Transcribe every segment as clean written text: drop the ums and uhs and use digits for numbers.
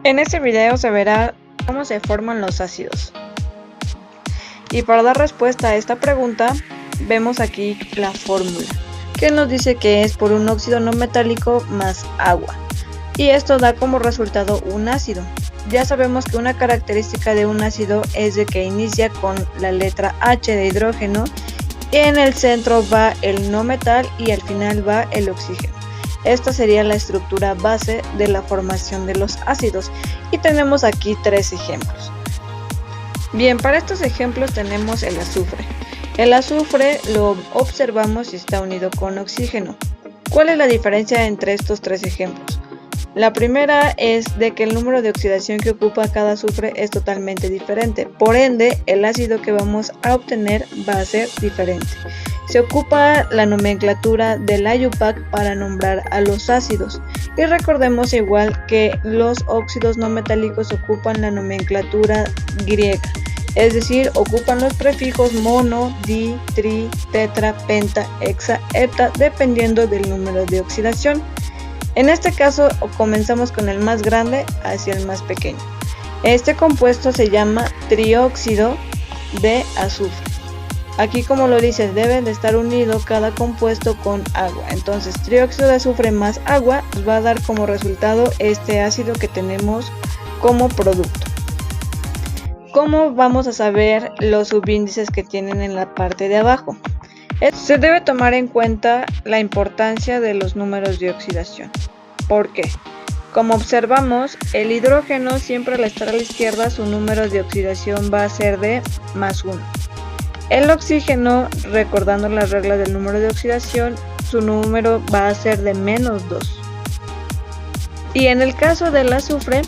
En este video se verá cómo se forman los ácidos. Y para dar respuesta a esta pregunta, vemos aquí la fórmula, que nos dice que es por un óxido no metálico más agua. Y esto da como resultado un ácido. Ya sabemos que una característica de un ácido es de que inicia con la letra H de hidrógeno, y en el centro va el no metal y al final va el oxígeno. Esta sería la estructura base de la formación de los ácidos y tenemos aquí tres ejemplos. Bien, para estos ejemplos tenemos el azufre. El azufre lo observamos y está unido con oxígeno. ¿Cuál es la diferencia entre estos tres ejemplos? La primera es de que el número de oxidación que ocupa cada azufre es totalmente diferente, por ende el ácido que vamos a obtener va a ser diferente. Se ocupa la nomenclatura del IUPAC para nombrar a los ácidos, y recordemos igual que los óxidos no metálicos ocupan la nomenclatura griega, es decir, ocupan los prefijos mono, di, tri, tetra, penta, hexa, hepta, dependiendo del número de oxidación. En este caso comenzamos con el más grande hacia el más pequeño. Este compuesto se llama trióxido de azufre. Aquí, como lo dice, debe de estar unido cada compuesto con agua. Entonces trióxido de azufre más agua nos va a dar como resultado este ácido que tenemos como producto. ¿Cómo vamos a saber los subíndices que tienen en la parte de abajo? Se debe tomar en cuenta la importancia de los números de oxidación. ¿Por qué? Como observamos, el hidrógeno siempre al estar a la izquierda su número de oxidación va a ser de +1. El oxígeno, recordando las reglas del número de oxidación, su número va a ser de -2. Y en el caso del azufre,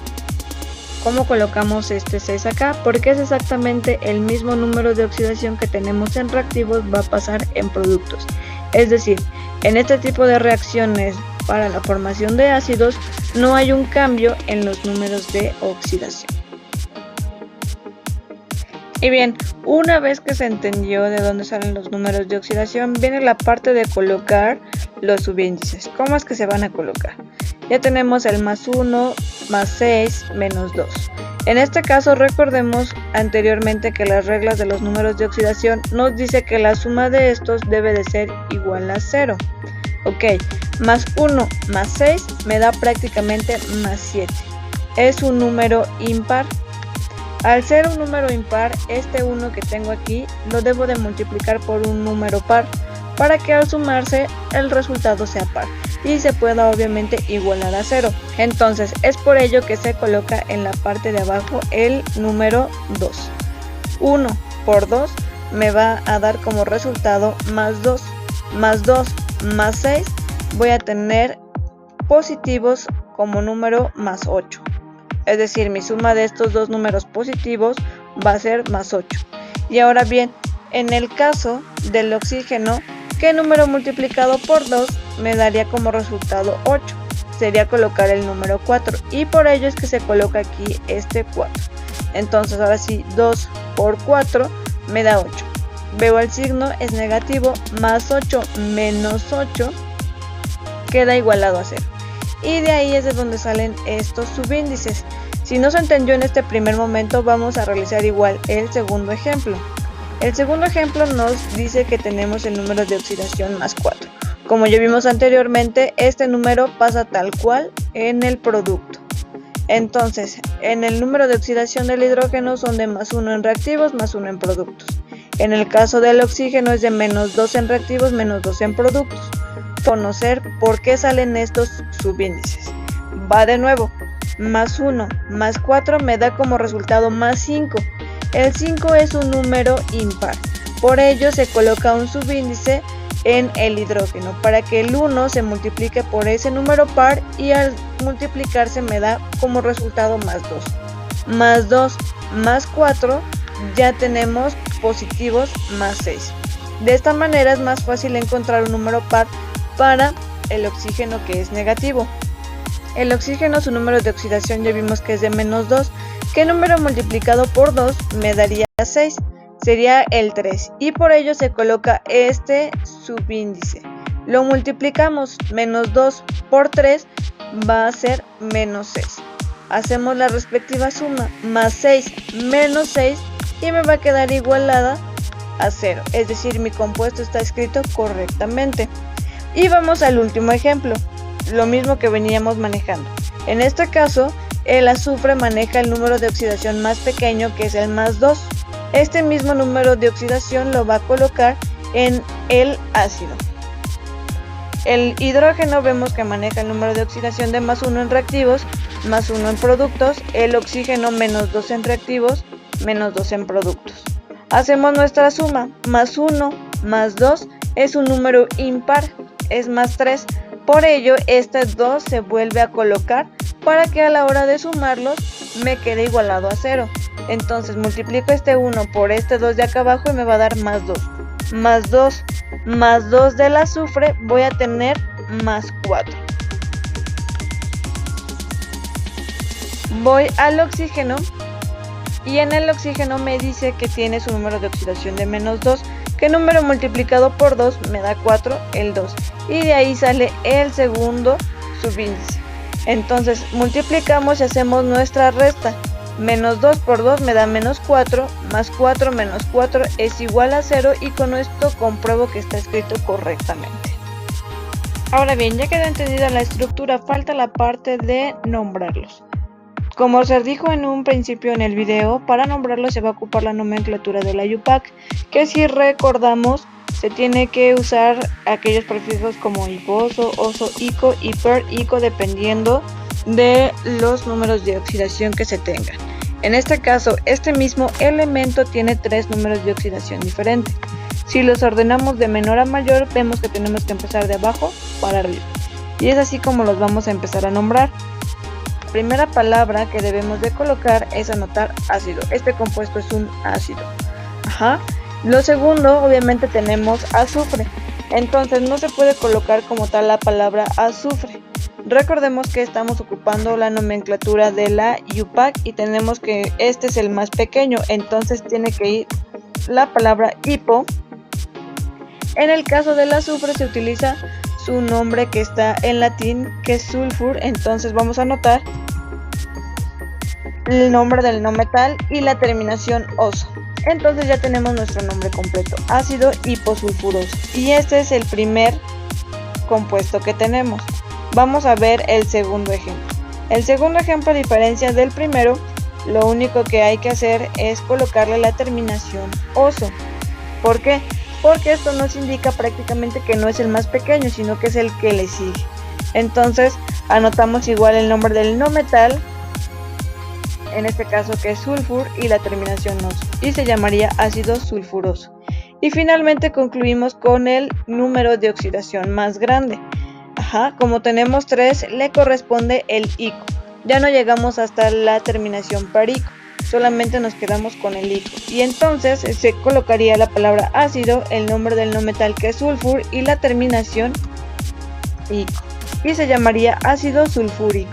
¿cómo colocamos este 6 acá? Porque es exactamente el mismo número de oxidación que tenemos en reactivos va a pasar en productos. Es decir, en este tipo de reacciones para la formación de ácidos no hay un cambio en los números de oxidación. Y bien, una vez que se entendió de dónde salen los números de oxidación, viene la parte de colocar los subíndices. ¿Cómo es que se van a colocar? Ya tenemos el +1, +6, -2. En este caso recordemos anteriormente que las reglas de los números de oxidación nos dice que la suma de estos debe de ser igual a 0. Ok, +1 +6 me da prácticamente +7. Es un número impar. Al ser un número impar, este 1 que tengo aquí lo debo de multiplicar por un número par para que al sumarse el resultado sea par y se pueda obviamente igualar a 0. Entonces es por ello que se coloca en la parte de abajo el número 2. 1 por 2 me va a dar como resultado +2. +2 +6 voy a tener positivos como número +8. Es decir, mi suma de estos dos números positivos va a ser +8. Y ahora bien, en el caso del oxígeno, ¿qué número multiplicado por 2 me daría como resultado 8? Sería colocar el número 4 y por ello es que se coloca aquí este 4. Entonces ahora sí, 2 por 4 me da 8. Veo el signo, es negativo, +8 menos 8 queda igualado a 0. Y de ahí es de donde salen estos subíndices. Si no se entendió en este primer momento, vamos a realizar igual el segundo ejemplo. El segundo ejemplo nos dice que tenemos el número de oxidación +4. Como ya vimos anteriormente, este número pasa tal cual en el producto. Entonces, en el número de oxidación del hidrógeno son de +1 en reactivos, +1 en productos. En el caso del oxígeno es de -2 en reactivos, -2 en productos. Conocer por qué salen estos subíndices. Va de nuevo, +1 +4 me da como resultado +5. El 5 es un número impar, por ello se coloca un subíndice en el hidrógeno para que el 1 se multiplique por ese número par y al multiplicarse me da como resultado +2. +2 +4 ya tenemos positivos +6. De esta manera es más fácil encontrar un número par para el oxígeno que es negativo. El oxígeno, su número de oxidación ya vimos que es de -2. ¿Qué número multiplicado por 2 me daría 6? Sería el 3 y por ello se coloca este subíndice. Lo multiplicamos, -2 por 3 va a ser -6. hacemos la respectiva suma, más 6 menos 6, y me va a quedar igualada a 0, es decir, mi compuesto está escrito correctamente. Y vamos al último ejemplo, lo mismo que veníamos manejando. En este caso, el azufre maneja el número de oxidación más pequeño, que es el más 2. Este mismo número de oxidación lo va a colocar en el ácido. El hidrógeno vemos que maneja el número de oxidación de más 1 en reactivos, más 1 en productos. El oxígeno menos 2 en reactivos, menos 2 en productos. Hacemos nuestra suma, más 1 más 2 es un número impar, es más 3. Por ello, este 2 se vuelve a colocar para que a la hora de sumarlos me quede igualado a 0. Entonces multiplico este 1 por este 2 de acá abajo y me va a dar más 2. Más 2 más 2 del azufre, voy a tener más 4. Voy al oxígeno y en el oxígeno me dice que tiene su número de oxidación de menos 2, que número multiplicado por 2 me da 4, el 2, y de ahí sale el segundo subíndice. Entonces multiplicamos y hacemos nuestra resta. Menos 2 por 2 me da menos 4, más 4 menos 4 es igual a 0, y con esto compruebo que está escrito correctamente. Ahora bien, ya quedó entendida la estructura, falta la parte de nombrarlos. Como se dijo en un principio en el video, para nombrarlos se va a ocupar la nomenclatura de la IUPAC, que si recordamos se tiene que usar aquellos prefijos como hiposo, oso, ico, hiper, ico, dependiendo de los números de oxidación que se tengan. En este caso, este mismo elemento tiene 3 números de oxidación diferentes. Si los ordenamos de menor a mayor, vemos que tenemos que empezar de abajo para arriba. Y es así como los vamos a empezar a nombrar. La primera palabra que debemos de colocar es anotar ácido. Este compuesto es un ácido. Lo segundo, obviamente tenemos azufre. Entonces no se puede colocar como tal la palabra azufre. Recordemos que estamos ocupando la nomenclatura de la IUPAC y tenemos que este es el más pequeño, entonces tiene que ir la palabra hipo. En el caso del azufre se utiliza su nombre que está en latín, que es sulfur, entonces vamos a anotar el nombre del no metal y la terminación oso. Entonces ya tenemos nuestro nombre completo, ácido hiposulfuroso, y este es el primer compuesto que tenemos. Vamos a ver el segundo ejemplo. El segundo ejemplo, a diferencia del primero, lo único que hay que hacer es colocarle la terminación oso. ¿Por qué? Porque esto nos indica prácticamente que no es el más pequeño, sino que es el que le sigue. Entonces anotamos igual el nombre del no metal, en este caso que es sulfur, y la terminación oso, y se llamaría ácido sulfuroso. Y finalmente concluimos con el número de oxidación más grande. Como tenemos 3, le corresponde el ico. Ya no llegamos hasta la terminación parico, solamente nos quedamos con el ico. Y entonces se colocaría la palabra ácido, el nombre del no metal que es sulfur y la terminación ico. Y se llamaría ácido sulfúrico.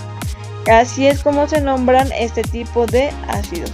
Así es como se nombran este tipo de ácidos.